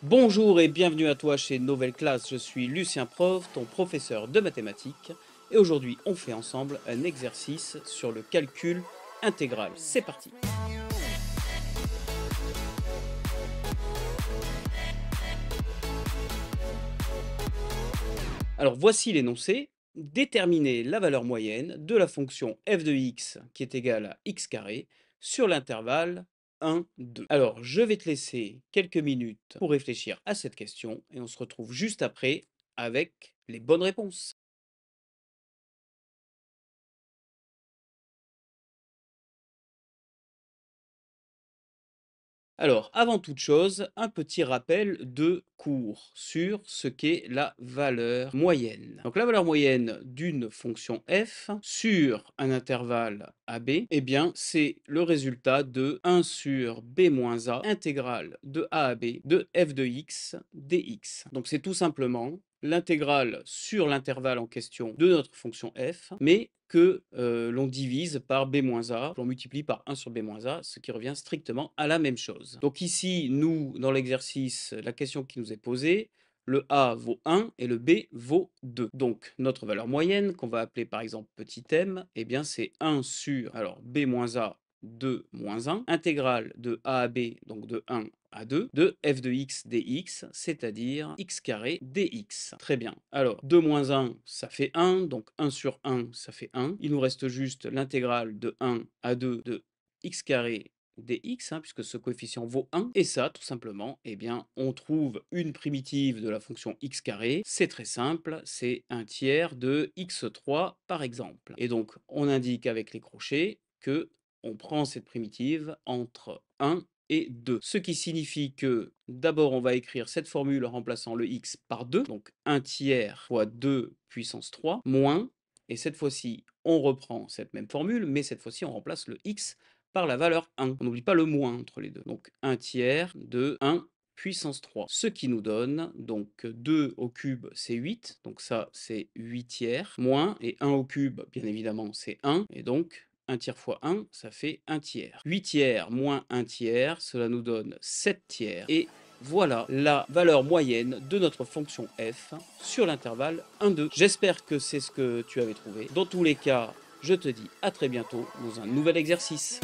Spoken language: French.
Bonjour et bienvenue à toi chez Nouvelle Classe, je suis Lucien Prof, ton professeur de mathématiques, et aujourd'hui on fait ensemble un exercice sur le calcul intégral. C'est parti! Alors voici l'énoncé. Déterminer la valeur moyenne de la fonction f de x qui est égale à x carré sur l'intervalle 1, 2. Alors je vais te laisser quelques minutes pour réfléchir à cette question et on se retrouve juste après avec les bonnes réponses. Alors, avant toute chose, un petit rappel de cours sur ce qu'est la valeur moyenne. Donc la valeur moyenne d'une fonction f sur un intervalle AB, eh bien c'est le résultat de 1 sur b moins a intégrale de a à b de f de x dx. Donc c'est tout simplement l'intégrale sur l'intervalle en question de notre fonction f, mais que l'on divise par b moins a, l'on multiplie par 1 sur b moins a, ce qui revient strictement à la même chose. Donc ici, nous, dans l'exercice, la question qui nous est posée, le a vaut 1 et le b vaut 2. Donc notre valeur moyenne, qu'on va appeler par exemple petit m, eh bien c'est 1 sur, alors b moins a, 2 moins 1, intégrale de a à b, donc de 1 à 2, de f de x dx, c'est-à-dire x carré dx. Très bien. Alors, 2 moins 1, ça fait 1, donc 1 sur 1, ça fait 1. Il nous reste juste l'intégrale de 1 à 2 de x carré dx, puisque ce coefficient vaut 1. Et ça, tout simplement, eh bien, on trouve une primitive de la fonction x carré. C'est très simple, c'est un tiers de x3, par exemple. Et donc, on indique avec les crochets que on prend cette primitive entre 1 et 2. Ce qui signifie que d'abord on va écrire cette formule en remplaçant le x par 2, donc 1 tiers fois 2 puissance 3, moins, et cette fois-ci on reprend cette même formule, mais cette fois-ci on remplace le x par la valeur 1. On n'oublie pas le moins entre les deux. Donc 1 tiers de 1 puissance 3. Ce qui nous donne donc 2 au cube c'est 8, donc ça c'est 8 tiers, moins, et 1 au cube bien évidemment c'est 1, et donc 1 tiers fois 1, ça fait 1 tiers. 8 tiers moins 1 tiers, cela nous donne 7 tiers. Et voilà la valeur moyenne de notre fonction f sur l'intervalle 1, 2. J'espère que c'est ce que tu avais trouvé. Dans tous les cas, je te dis à très bientôt dans un nouvel exercice.